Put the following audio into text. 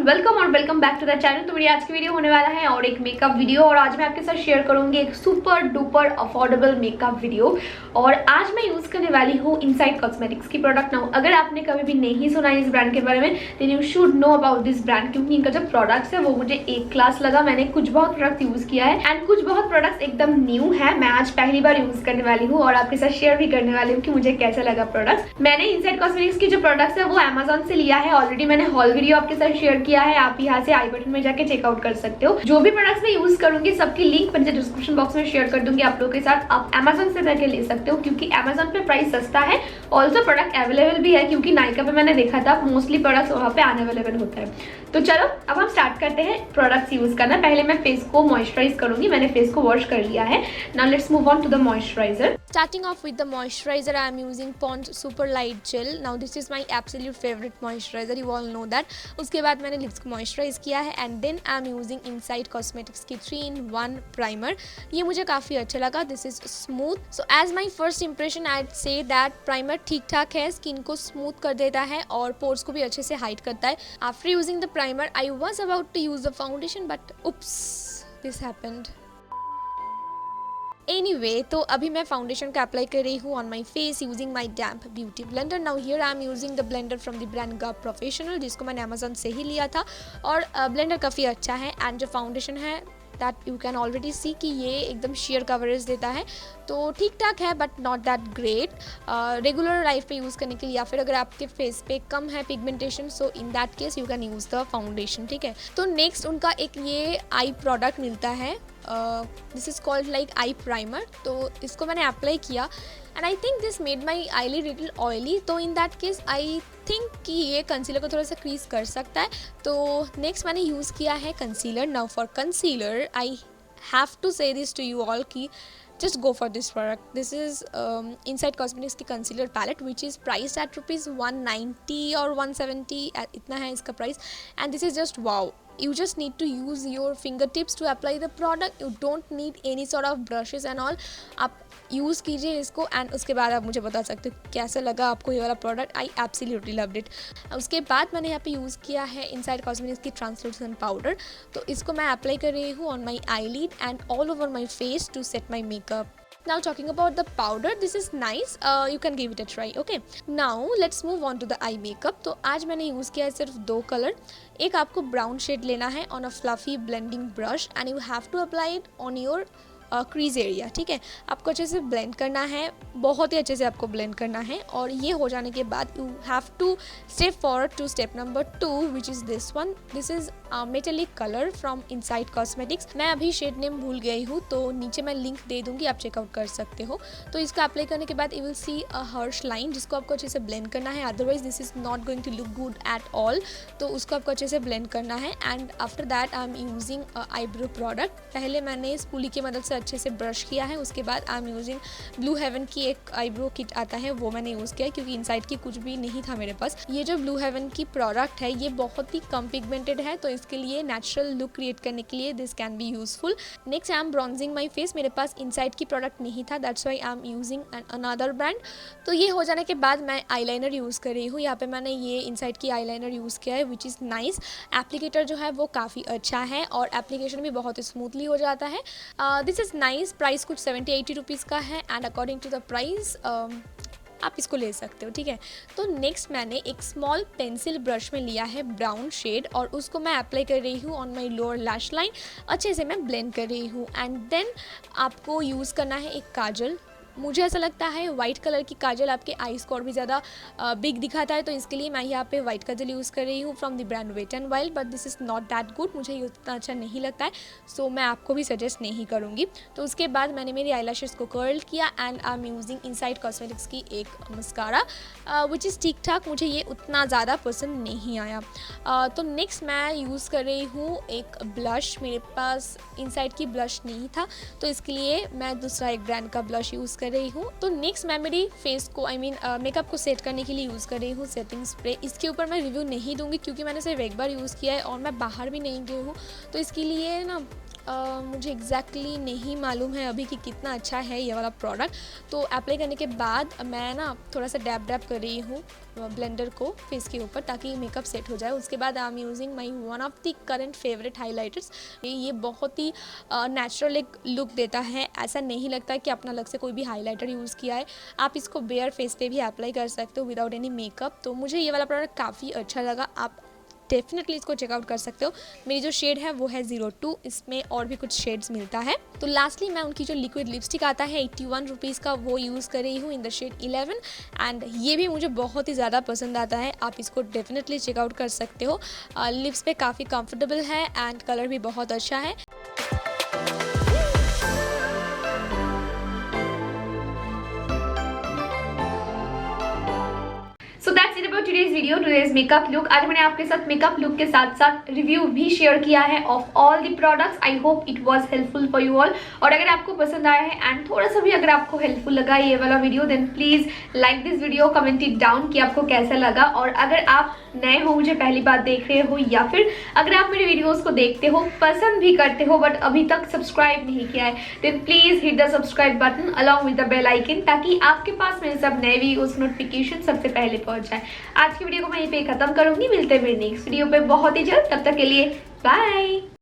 Welcome और welcome back to the channel. तो मेरी आज की वीडियो होने वाला है और एक मेकअप वीडियो, और आज मैं आपके साथ शेयर करूंगी एक super duper affordable makeup video. और आज मैं यूज करने वाली हूँ इनसाइड कॉस्मेटिक्स की प्रोडक्ट। नाउ अगर आपने कभी भी नहीं सुना इस ब्रांड के बारे में then you should know about this brand, क्योंकि इनका जो प्रोडक्ट्स है वो मुझे एक क्लास लगा। मैंने कुछ बहुत प्रोडक्ट यूज किया है एंड कुछ बहुत प्रोडक्ट्स एकदम न्यू है। मैं आज पहली बार यूज करने वाली हूँ और आपके साथ शेयर भी करने वाली हूँ कि मुझे कैसा लगा प्रोडक्ट्स। मैंने इनसाइड कॉस्मेटिक्स की जो प्रोडक्ट्स है वो अमेजोन से लिया है। ऑलरेडी मैंने हॉल वीडियो आपके साथ शेयर किया है, आप यहाँ से आई बटन में जाके चेकआउट कर सकते हो। जो भी प्रोडक्ट्स मैं यूज करूंगी सबकी लिंक मैं डिस्क्रिप्शन बॉक्स में शेयर कर दूंगी आप लोगों के साथ। आप अमेजोन से जाके ले सकते हो क्योंकि अमेजोन पे प्राइस सस्ता है। ऑल्सो प्रोडक्ट अवेलेबल भी है क्योंकि नायका पे मैंने देखा था मोस्टली प्रोडक्ट्स वहाँ पे अनअवेलेबल होता है। तो चलो अब हम स्टार्ट करते हैं प्रोडक्ट्स यूज करना। पहले मैं फेस को मॉइस्चराइज करूंगी। मैंने फेस को वॉश कर लिया है। Now let's move on to the moisturiser. Starting off with the moisturizer, I am using Pond's Super Light Gel. Now this is my absolute favorite moisturizer, you all know that. उसके बाद मैंने lips को moisturise किया है and then I am using Inside cosmetics की 3-in-1 primer. ये मुझे काफ़ी अच्छा लगा। This is smooth. So as my first impression I say that primer ठीक ठाक है, स्किन को स्मूथ कर देता है और पोर्स को भी अच्छे से हाइड करता है। After using the primer I was about to use the foundation but oops this happened. Anyway तो अभी मैं फाउंडेशन का अप्लाई कर रही हूँ on my face using my damp beauty blender. Now here I am using the blender from the brand गा professional, जिसको मैंने अमेजोन से ही लिया था। और ब्लेंडर काफ़ी अच्छा है एंड जो फाउंडेशन है दैट यू कैन ऑलरेडी सी कि ये एकदम शेयर कवरेज देता है, तो ठीक ठाक है but not that great. Regular life पे यूज़ करने के लिए या फिर अगर आपके फेस पे कम है pigmentation so in that case you can use the foundation, ठीक है। तो नेक्स्ट उनका एक ये आई प्रोडक्ट मिलता है, this is called like eye primer. तो इसको मैंने अप्लाई किया and I think this made my eyelid little oily, तो in that case I think कि ये कंसीलर को थोड़ा सा क्रीज कर सकता है। तो नेक्स्ट मैंने यूज़ किया है concealer. Now for concealer I have to say this to you all कि just go for this product. This is Inside Cosmetics की concealer palette which is priced at ₹190 or 170, इतना है इसका price and this is just wow. You just need to use your fingertips to apply the product. You don't need any sort of brushes and all. आप use कीजिए इसको and उसके बाद आप मुझे बता सकते हो कैसा लगा आपको ये वाला product. I absolutely loved it. उसके बाद मैंने यहाँ पे यूज़ किया है इनसाइड कॉस्मेटिक्स की ट्रांसलूसेंट पाउडर। तो इसको मैं अप्लाई कर रही हूँ on my eyelid and all over my face to set my makeup. Now talking about the powder, this is nice. You can give it a try. Okay. Now let's move on to the eye makeup. तो आज मैंने use किया है सिर्फ 2 colour. एक आपको brown shade लेना है on a fluffy blending brush and you have to apply it on your crease area, ठीक है। आपको अच्छे से ब्लेंड करना है, बहुत ही अच्छे से आपको ब्लेंड करना है। और ये हो जाने के बाद you have to step forward to step number 2 which is this one. This is metallic colour from Inside cosmetics. मैं अभी शेड नेम भूल गई हूँ तो नीचे मैं लिंक दे दूँगी, आप चेकआउट कर सकते हो। तो इसका अप्लाई करने के बाद you will see a harsh line जिसको आपको अच्छे से ब्लेंड करना है, otherwise this is not going to look good at all. तो उसको आपको अच्छे से ब्लेंड करना है and after that I am using eyebrow product. पहले मैंने स्पूली की मदद से अच्छे से ब्रश किया है, उसके बाद I am using Blue Heaven की एक आईब्रो किट आता है वो मैंने यूज़ किया क्योंकि इनसाइड की कुछ भी नहीं था मेरे पास। ये जो ब्लू हेवन की प्रोडक्ट है ये बहुत ही कम पिगमेंटेड है तो इसके लिए नेचुरल लुक क्रिएट करने के लिए this can be useful. Next I am bronzing my face. मेरे पास इनसाइड की प्रोडक्ट नहीं था that's why I am using another brand. तो ये हो जाने के बाद मैं आईलाइनर यूज़ कर रही हूँ। यहाँ पे मैंने ये इनसाइड की आईलाइनर यूज़ किया है विच इज़ नाइस। एप्लीकेटर जो है वो काफ़ी अच्छा है और एप्लीकेशन भी बहुत स्मूथली हो जाता है। This is nice. प्राइस कुछ 70-80 रुपीज़ का है and according to the price आप इसको ले सकते हो, ठीक है। तो नेक्स्ट मैंने एक स्मॉल पेंसिल ब्रश में लिया है ब्राउन शेड और उसको मैं अप्लाई कर रही हूँ on my lower lash line. अच्छे से मैं ब्लेंड कर रही हूँ एंड देन आपको यूज़ करना है एक काजल। मुझे ऐसा लगता है वाइट कलर की काजल आपके आईज को और भी ज़्यादा बिग दिखाता है, तो इसके लिए मैं यहाँ पे वाइट काजल यूज़ कर रही हूँ from the brand Wet and Wild, but this is not that good. मुझे ये उतना अच्छा नहीं लगता है सो मैं आपको भी सजेस्ट नहीं करूँगी। तो उसके बाद मैंने मेरी आईलैशेस को कर्ल किया and I am using Inside cosmetics की एक मस्कारा विच इज़ ठीक ठाक, मुझे ये उतना ज़्यादा पसंद नहीं आया। तो नेक्स्ट मैं यूज़ कर रही हूँ एक ब्लश। मेरे पास इनसाइड की ब्लश नहीं था तो इसके लिए मैं दूसरा एक ब्रांड का ब्लश यूज़ कर रही हूँ। तो नेक्स्ट मैं मेरी फेस को मेकअप को सेट करने के लिए यूज़ कर रही हूँ सेटिंग स्प्रे। इसके ऊपर मैं रिव्यू नहीं दूंगी क्योंकि मैंने सिर्फ एक बार यूज़ किया है और मैं बाहर भी नहीं गई हूँ, तो इसके लिए ना मुझे एग्जैक्टली नहीं मालूम है अभी कि कितना अच्छा है ये वाला प्रोडक्ट। तो अप्लाई करने के बाद मैं ना थोड़ा सा डैब डैब कर रही हूँ ब्लेंडर को फेस के ऊपर ताकि मेकअप सेट हो जाए। उसके बाद I am using my one of the current favourite highlighters. ये बहुत ही नेचुरल एक लुक देता है, ऐसा नहीं लगता कि अपना अलग से कोई भी हाइलाइटर यूज़ किया है। आप इसको बेयर फेस पे भी अप्लाई कर सकते हो विदाउट एनी मेकअप। तो मुझे ये वाला प्रोडक्ट काफ़ी अच्छा लगा, आप डेफिनेटली इसको चेकआउट कर सकते हो। मेरी जो शेड है वो है 02, इसमें और भी कुछ शेड्स मिलता है। तो लास्टली मैं उनकी जो लिक्विड लिपस्टिक आता है 81 रुपीज़ का, वो यूज़ कर रही हूँ इन द शेड 11 एंड ये भी मुझे बहुत ही ज़्यादा पसंद आता है, आप इसको डेफिनेटली चेकआउट कर सकते हो। लिप्स पे काफ़ी कंफर्टेबल है एंड कलर भी बहुत अच्छा है। So that's it about today's video, today's makeup look. आज मैंने आपके साथ मेकअप लुक के साथ साथ रिव्यू भी शेयर किया है of all the products. I hope it was helpful for you all. और अगर आपको पसंद आया है एंड थोड़ा सा भी अगर आपको हेल्पफुल लगा ये वाला video, then please like this video, comment it down कि आपको कैसा लगा। और अगर आप नए हो, मुझे पहली बार देख रहे हो, या फिर अगर आप मेरे वीडियोस को देखते हो, पसंद भी करते हो बट अभी तक सब्सक्राइब नहीं किया है, then please hit the subscribe button along with the bell icon ताकि आपके पास मेरे सब नए वीडियोस नोटिफिकेशन सबसे पहले पहुंच जाए। आज की वीडियो को मैं यहीं पे खत्म करूंगी, मिलते हैं मेरे नेक्स्ट वीडियो पे बहुत ही जल्द। तब तक के लिए बाय।